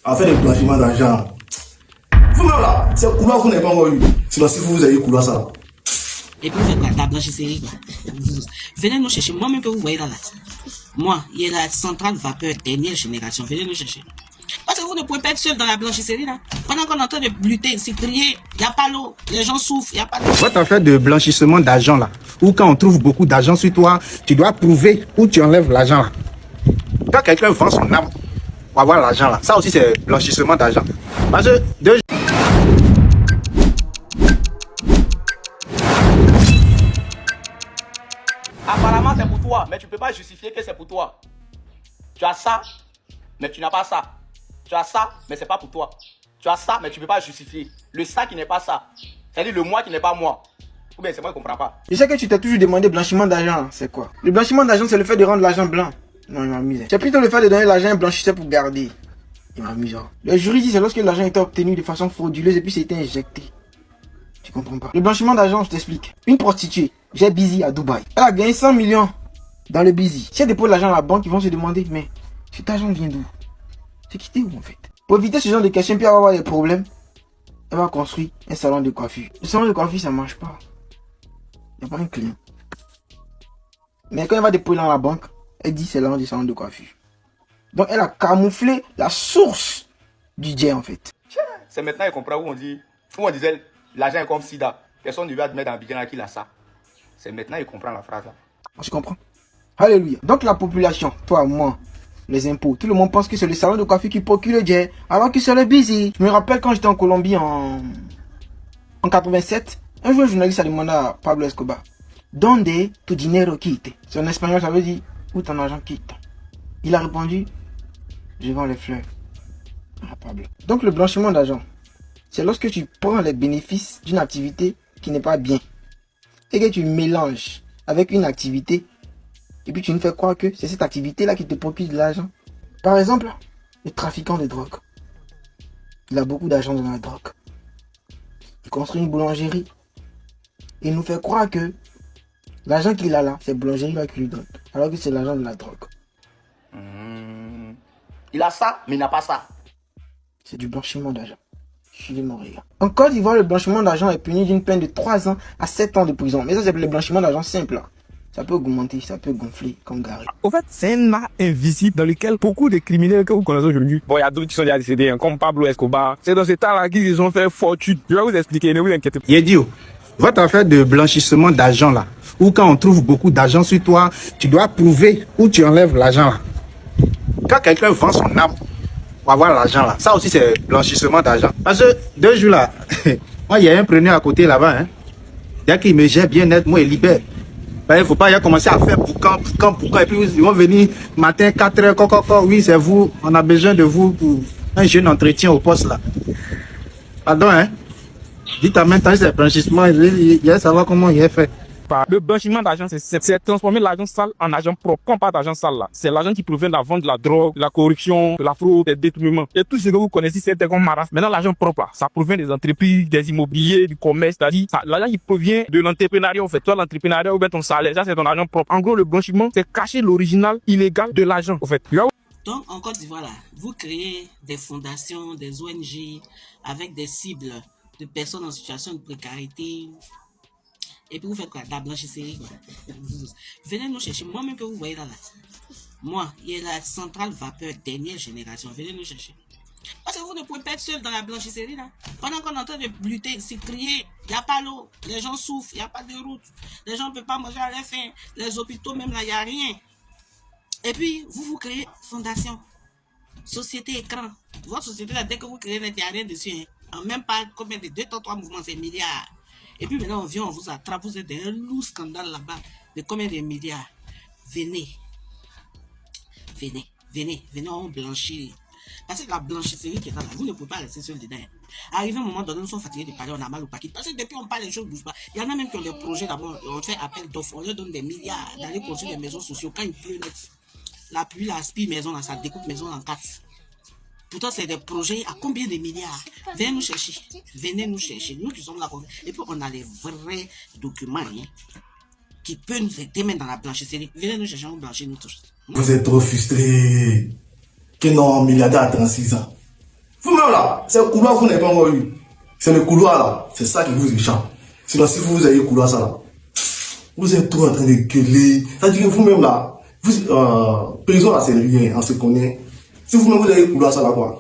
En fait, le blanchiment d'argent. Vous-même là, c'est couloir vous n'avez pas encore eu. Sinon, si vous avez couloir ça. Et puis vous faites quoi? La blanchisserie, quoi. Venez nous chercher. Moi-même que vous voyez là, moi, il y a la centrale vapeur dernière génération. Venez nous chercher. Parce que vous ne pouvez pas être seul dans la blanchisserie là. Pendant qu'on est en train de lutter, c'est crier, il n'y a pas l'eau, les gens souffrent, il n'y a pas d'eau. Votre affaire de blanchissement d'argent là, ou quand on trouve beaucoup d'argent sur toi, tu dois prouver où tu enlèves l'argent là. Quand quelqu'un vend son âme pour avoir l'argent là, ça aussi c'est blanchissement d'argent. Parce que apparemment c'est pour toi, mais tu ne peux pas justifier que c'est pour toi. Tu as ça, mais tu n'as pas ça. Tu as ça, mais c'est pas pour toi. Tu as ça, mais tu ne peux pas justifier. Le ça qui n'est pas ça. C'est-à-dire le moi qui n'est pas moi. Ou bien c'est moi qui ne comprends pas. Je sais que tu t'es toujours demandé blanchiment d'argent, c'est quoi? Le blanchiment d'argent, c'est le fait de rendre l'argent blanc. Non, il m'amuse. C'est plutôt le fait de donner l'argent à un blanchisseur pour garder. Il m'amuse. Le jury dit c'est lorsque l'argent était obtenu de façon frauduleuse et puis c'était injecté. Tu comprends pas? Le blanchiment d'argent, je t'explique. Une prostituée, j'ai Busy à Dubaï. Elle a gagné 100 millions dans le Busy. Si elle dépose l'argent à la banque, ils vont se demander, mais cet argent vient d'où? C'est quitté où en fait? Pour éviter ce genre de questions, puis avoir des problèmes, elle va construire un salon de coiffure. Le salon de coiffure, ça marche pas. Il n'y a pas un client. Mais quand elle va déposer dans la banque, elle dit c'est l'argent du salon de coiffure. Donc elle a camouflé la source du jet en fait. C'est maintenant qu'il comprend où on disait l'argent est comme sida. Personne ne lui admettre dans le bidon qu'il a ça. C'est maintenant qu'il comprend la phrase là. Je comprends. Alléluia. Donc la population, toi, moi, les impôts, tout le monde pense que c'est le salon de coiffure qui procure le jet, alors que c'est le Busy. Je me rappelle quand j'étais en Colombie en 87, un jour un journaliste a demandé à Pablo Escobar, Donde tu dinero quite? C'est en espagnol, ça veut dire où ton argent quitte. Il a répondu, je vends les fleurs. Ah, Pablo. Donc le blanchiment d'argent, c'est lorsque tu prends les bénéfices d'une activité qui n'est pas bien et que tu mélanges avec une activité et puis tu nous fais croire que c'est cette activité-là qui te procure de l'argent. Par exemple, le trafiquant de drogue. Il a beaucoup d'argent dans la drogue. Il construit une boulangerie. Et il nous fait croire que l'argent qu'il a là, c'est la boulangerie qui lui donne. Alors que c'est l'argent de la drogue. Il a ça, mais il n'a pas ça. C'est du blanchiment d'argent. Suivez mon regard. En Côte d'Ivoire, le blanchiment d'argent est puni d'une peine de 3 ans à 7 ans de prison. Mais ça, c'est le blanchiment d'argent simple. Là. Ça peut augmenter, ça peut gonfler comme Gary. Au fait, c'est un art invisible dans lequel beaucoup de criminels que vous connaissez aujourd'hui, bon, il y a d'autres qui sont déjà décédés, hein, comme Pablo Escobar. C'est dans cet art-là qu'ils ont fait fortune. Je vais vous expliquer, ne vous inquiétez pas. Yedio, votre affaire de blanchissement d'argent là, ou quand on trouve beaucoup d'argent sur toi, tu dois prouver où tu enlèves l'argent là. Quand quelqu'un vend son âme pour avoir l'argent là, ça aussi c'est blanchissement d'argent. Parce que 2 jours là, moi il y a un preneur à côté là-bas, hein. Dès qu'il me jette bien net, moi il libère. Il ne faut pas commencer à faire boucan, et puis ils vont venir matin 4h, oui c'est vous, on a besoin de vous pour un jeune entretien au poste là. Pardon hein. Dites en même temps c'est blanchissement, il y a savoir comment il est fait. Le blanchiment d'argent, c'est transformer l'argent sale en argent propre. Quand on parle d'argent sale là, c'est l'argent qui provient de la vente de la drogue, de la corruption, de la fraude, des détournements. Et tout ce que vous connaissez, c'est comme Maras. Maintenant, l'argent propre là, ça provient des entreprises, des immobiliers, du commerce, c'est-à-dire l'argent qui provient de l'entrepreneuriat, en fait. Toi, l'entrepreneuriat ou bien ton salaire, ça c'est ton argent propre. En gros, le blanchiment, c'est cacher l'original illégal de l'argent, en fait. Donc, en Côte d'Ivoire, là, vous créez des fondations, des ONG avec des cibles de personnes en situation de précarité. Et puis vous faites quoi? La blanchisserie, quoi. Venez nous chercher. Moi-même que vous voyez là, moi, il y a la centrale vapeur dernière génération. Venez nous chercher. Parce que vous ne pouvez pas être seul dans la blanchisserie, là. Pendant qu'on est en train de lutter, c'est crier, il n'y a pas l'eau, les gens souffrent, il n'y a pas de route, les gens ne peuvent pas manger à la faim, les hôpitaux, même là, il n'y a rien. Et puis, vous créez fondation, société écran. Votre société, là, dès que vous créez, il n'y a rien dessus. Hein. En même pas combien de 2 3 mouvements, c'est milliards. Et puis maintenant, on vient, on vous attrape, vous êtes dans un lourd scandale là-bas de combien de milliards. Venez, on blanchit. Parce que la blanchisserie qui est là, vous ne pouvez pas rester seul dedans. Arrivé un moment donné, nous sommes fatigués de parler, on a mal au paquet. Parce que depuis on parle, les choses ne bougent pas. Il y en a même qui ont des projets d'abord, on fait appel d'offres, on leur donne des milliards d'aller construire des maisons sociales. Quand il pleut, la pluie aspire maison, là, ça découpe maison en 4. Pourtant, c'est des projets à combien de milliards? Venez nous chercher. Nous qui sommes là. Et puis, on a les vrais documents hein, qui peuvent nous aider même dans la blanchisserie. Venez nous chercher, on blanchit nous tous. Vous êtes trop frustrés. Que non, milliardaire à 36 ans. Vous-même là, c'est le couloir que vous n'avez pas encore eu. C'est le couloir là, c'est ça qui vous échappe. Sinon, si vous avez le couloir ça là, vous êtes tout en train de gueuler. C'est-à-dire que vous-même là, prison là c'est rien, on se connaît. Si vous-même vous avez le couloir ça là quoi.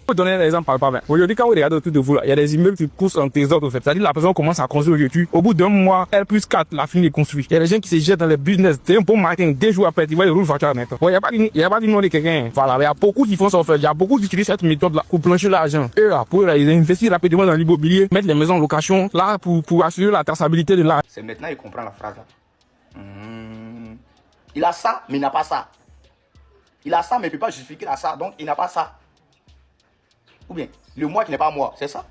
Pour donner un exemple palpable, aujourd'hui, quand vous regardez autour de vous, là, il y a des immeubles qui poussent en trésor, au fait. C'est-à-dire, la personne commence à construire aujourd'hui. Au bout d'un mois, R+4, la fin de construire. Il y a des gens qui se jettent dans le business. C'est un bon matin, 2 jours après, tu vois, ils roulent voiture maintenant. Bon, il n'y a pas de nom de quelqu'un. Voilà, il y a beaucoup qui font ça, en fait. Il y a beaucoup qui utilisent cette méthode-là pour blanchir l'argent. Eux, là, pour ils investissent rapidement dans l'immobilier, mettre les maisons en location, là, pour assurer la traçabilité de l'argent. C'est maintenant il comprend la phrase là. Il a ça, mais il n'a pas ça. Il a ça, mais il ne peut pas justifier qu'il a ça, donc il n'a pas ça. Ou bien, le moi qui n'est pas moi, c'est ça?